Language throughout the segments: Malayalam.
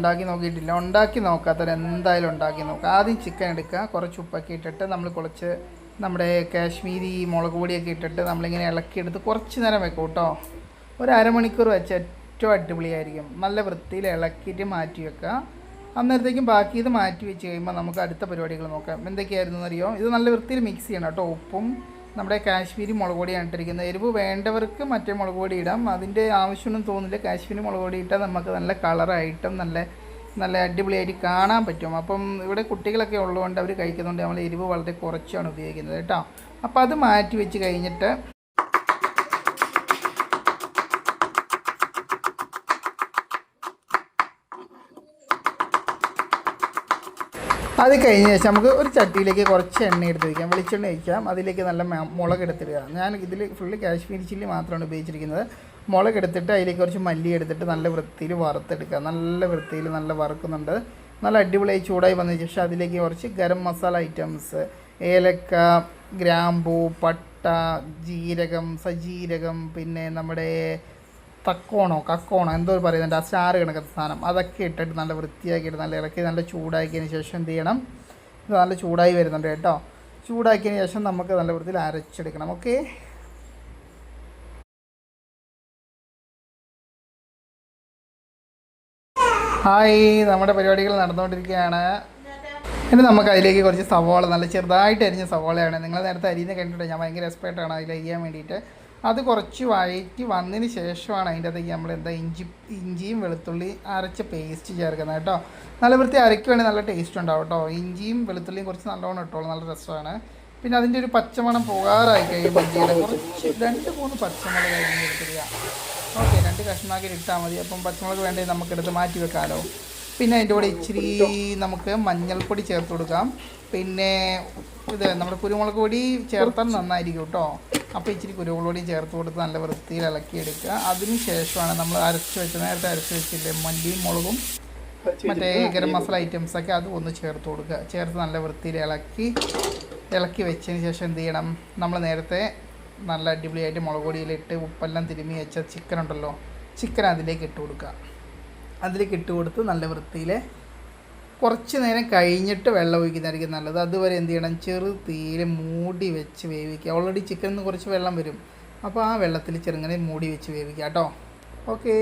ഉണ്ടാക്കി നോക്കിയിട്ടില്ല, ഉണ്ടാക്കി നോക്കാത്തവർ എന്തായാലും ഉണ്ടാക്കി നോക്കുക. ആദ്യം ചിക്കൻ എടുക്കുക, കുറച്ച് ഉപ്പൊക്കെ ഇട്ടിട്ട് നമ്മൾ കുറച്ച് നമ്മുടെ കാശ്മീരി മുളക് പൊടിയൊക്കെ ഇട്ടിട്ട് നമ്മളിങ്ങനെ ഇളക്കിയെടുത്ത് കുറച്ച് നേരം വെക്കും കേട്ടോ. ഒരു അരമണിക്കൂർ വെച്ച് ഏറ്റവും അടിപൊളിയായിരിക്കും. നല്ല വൃത്തിയിൽ ഇളക്കിയിട്ട് മാറ്റി വെക്കുക. അന്നേരത്തേക്കും ബാക്കി ഇത് മാറ്റി വെച്ച് കഴിയുമ്പോൾ നമുക്ക് അടുത്ത പരിപാടികൾ നോക്കാം. എന്തൊക്കെയായിരുന്നു എന്നറിയോ? ഇത് നല്ല വൃത്തിയിൽ മിക്സ് ചെയ്യണം കേട്ടോ. ഉപ്പും നമ്മുടെ കാശ്മീരി മുളക് പൊടിയാണ് ഇട്ടിരിക്കുന്നത്. എരിവ് വേണ്ടവർക്ക് മറ്റേ മുളക് പൊടി ഇടാം, അതിൻ്റെ ആവശ്യമൊന്നും തോന്നില്ല. കാശ്മീരി മുളക് പൊടി ഇട്ടാൽ നമുക്ക് നല്ല കളറായിട്ടും നല്ല അടിപൊളിയായിട്ട് കാണാൻ പറ്റും. അപ്പം ഇവിടെ കുട്ടികളൊക്കെ ഉള്ളതുകൊണ്ട് അവർ കഴിക്കുന്നുണ്ട് നമ്മൾ എരിവ് വളരെ കുറച്ചാണ് ഉപയോഗിക്കുന്നത് കേട്ടോ. അപ്പോൾ അത് മാറ്റി വെച്ച് കഴിഞ്ഞിട്ട് അത് കഴിഞ്ഞ ശേഷം നമുക്ക് ഒരു ചട്ടിയിലേക്ക് കുറച്ച് എണ്ണ എടുത്ത് വയ്ക്കാം, വെളിച്ചെണ്ണ വയ്ക്കാം. അതിലേക്ക് നല്ല മുളക് എടുത്തിടുക. ഞാൻ ഇതിൽ ഫുള്ള് കാശ്മീരി ചില്ലി മാത്രമാണ് ഉപയോഗിച്ചിരിക്കുന്നത്. മുളക് എടുത്തിട്ട് അതിലേക്ക് കുറച്ച് മല്ലി എടുത്തിട്ട് നല്ല വൃത്തിയിൽ വറുത്തെടുക്കുക. നല്ല വൃത്തിയിൽ നല്ല വറുക്കുന്നുണ്ട്. നല്ല അടിപൊളിയായി ചൂടായി വന്നതിന് ശേഷം അതിലേക്ക് കുറച്ച് ഗരം മസാല ഐറ്റംസ്, ഏലക്ക, ഗ്രാമ്പൂ, പട്ട, ജീരകം, സജീരകം, പിന്നെ നമ്മുടെ കക്കോണോ എന്തോ പറയുന്നുണ്ട്, ആ സ്റ്റാർ കണക്കത്തെ സാധനം, അതൊക്കെ ഇട്ടിട്ട് നല്ല വൃത്തിയാക്കിയിട്ട് നല്ല ഇളക്കി നല്ല ചൂടാക്കിയതിന് ശേഷം എന്ത് ചെയ്യണം? ഇത് നല്ല ചൂടായി വരുന്നുണ്ട് കേട്ടോ. ചൂടാക്കിയതിന് ശേഷം നമുക്ക് നല്ല വൃത്തിയിൽ അരച്ചെടുക്കണം. ഓക്കെ, ഹായ്, നമ്മുടെ പരിപാടികൾ നടന്നുകൊണ്ടിരിക്കുകയാണ്. ഇനി നമുക്ക് അതിലേക്ക് കുറച്ച് സവാള, നല്ല ചെറുതായിട്ട് അരിഞ്ഞ സവാളയാണ്. നിങ്ങൾ നേരത്തെ അരിയുന്ന കണ്ടിട്ട് ഞാൻ ഭയങ്കര എക്സ്പേർട്ടാണ് അതിൽ അരിയാൻ വേണ്ടിയിട്ട്. അത് കുറച്ച് വഴറ്റി വന്നതിന് ശേഷമാണ് അതിൻ്റെ അകത്തേക്ക് നമ്മൾ ഇഞ്ചിയും വെളുത്തുള്ളി അരച്ച പേസ്റ്റ് ചേർക്കുന്നത് കേട്ടോ. നല്ല വൃത്തി അരയ്ക്കുവാണെങ്കിൽ നല്ല ടേസ്റ്റ് ഉണ്ടാവും കേട്ടോ. ഇഞ്ചിയും വെളുത്തുള്ളിയും കുറച്ച് നല്ലോണം ഇട്ടോളൂ, നല്ല രസമാണ്. പിന്നെ അതിൻ്റെ ഒരു പച്ചമണം പോകാറായി കഴിയുമ്പോൾ കുറച്ച് 2-3 പച്ചമുളക് അരിഞ്ഞ് എടുത്തിരിക. ഓക്കെ, 2 കഷ്ണമാക്കി ഇട്ടാൽ മതി. അപ്പം പച്ചമുളക് വേണ്ടത് നമുക്കെടുത്ത് മാറ്റി വെക്കാമല്ലോ. പിന്നെ അതിൻ്റെ കൂടെ ഇച്ചിരി നമുക്ക് മഞ്ഞൾപ്പൊടി ചേർത്ത് കൊടുക്കാം. പിന്നെ ഇത് നമ്മുടെ കുരുമുളക് പൊടി ചേർത്താൽ നന്നായിരിക്കും കേട്ടോ. അപ്പോൾ ഇച്ചിരി കുരുമുളക് പൊടി ചേർത്ത് കൊടുത്ത് നല്ല വൃത്തിയിൽ ഇളക്കിയെടുക്കുക. അതിന് ശേഷമാണ് നമ്മൾ നേരത്തെ അരച്ച് വെച്ചില്ലേ മല്ലിയും മുളകും മറ്റേ ഗരം മസാല ഐറ്റംസൊക്കെ അത് ഒന്ന് ചേർത്ത് കൊടുക്കുക. ചേർത്ത് നല്ല വൃത്തിയിൽ ഇളക്കി വെച്ചതിന് ശേഷം എന്ത് ചെയ്യണം? നമ്മൾ നേരത്തെ നല്ല അടിപൊളിയായിട്ട് മുളക് പൊടിയിലിട്ട് ഉപ്പെല്ലാം തിരുമ്മി വെച്ച ചിക്കൻ ഉണ്ടല്ലോ, ചിക്കൻ അതിലേക്ക് ഇട്ട് കൊടുക്കുക. അതിലേക്ക് ഇട്ട് കൊടുത്ത് നല്ല വൃത്തിയിൽ കുറച്ച് നേരം കഴിഞ്ഞിട്ട് വെള്ളം ഒഴിക്കുന്നതായിരിക്കും നല്ലത്. അതുവരെ എന്ത് ചെയ്യണം? ചെറു തീയിൽ മൂടി വെച്ച് വേവിക്കുക. ഓൾറെഡി ചിക്കനിൽ നിന്ന് കുറച്ച് വെള്ളം വരും, അപ്പോൾ ആ വെള്ളത്തിൽ ചെറുങ്ങനെ മൂടി വെച്ച് വേവിക്കുക കേട്ടോ. ഓക്കേ,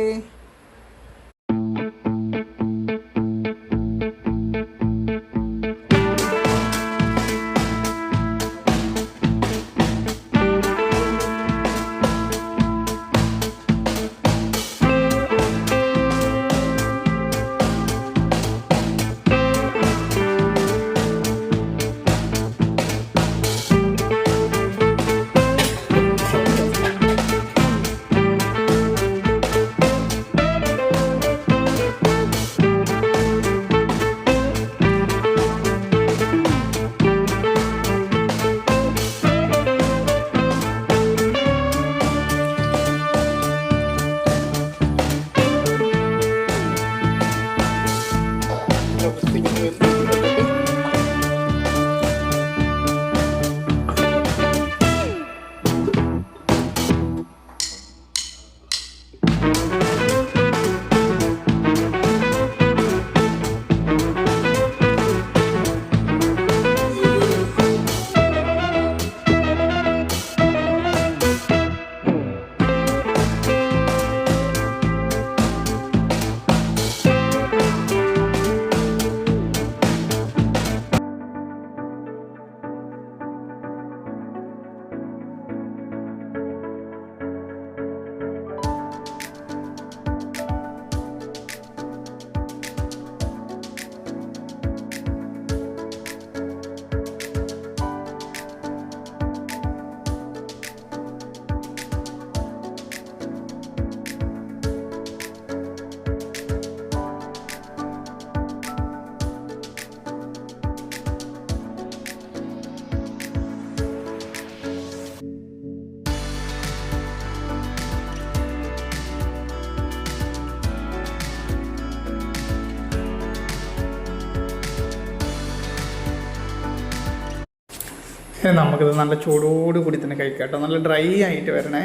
നമുക്കിത് നല്ല ചൂടോട് കൂടി തന്നെ കഴിക്കാം കേട്ടോ. നല്ല ഡ്രൈ ആയിട്ട് വരണേ.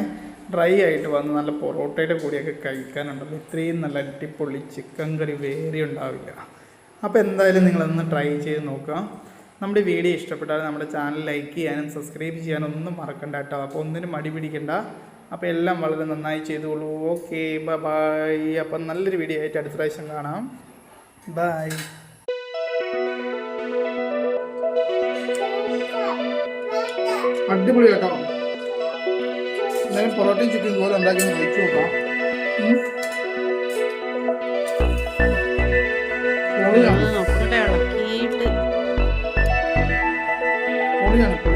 ഡ്രൈ ആയിട്ട് വന്ന് നല്ല പൊറോട്ടയുടെ കൂടിയൊക്കെ കഴിക്കാനുണ്ടല്ലോ, ഇത്രയും നല്ല അടിപൊളി ചിക്കൻ കറി വേറെ ഉണ്ടാവില്ല. അപ്പോൾ എന്തായാലും നിങ്ങളൊന്ന് ട്രൈ ചെയ്ത് നോക്കുക. നമ്മുടെ വീഡിയോ ഇഷ്ടപ്പെട്ടാൽ നമ്മുടെ ചാനൽ ലൈക്ക് ചെയ്യാനും സബ്സ്ക്രൈബ് ചെയ്യാനും ഒന്നും മറക്കണ്ട കേട്ടോ. അപ്പോൾ ഒന്നിനും മടി പിടിക്കണ്ട. അപ്പോൾ എല്ലാം വളരെ നന്നായി ചെയ്തോളൂ. Okay, bye. അപ്പം നല്ലൊരു വീഡിയോ ആയിട്ട് അടുത്ത പ്രാവശ്യം കാണാം. ബൈ. അടിപൊളി കേട്ടോ. എന്തായാലും പൊറോട്ടയും ചിക്കൻ പോലെ ഉണ്ടാക്കി കഴിച്ചു നോക്കാം. പൊളിയാണ്.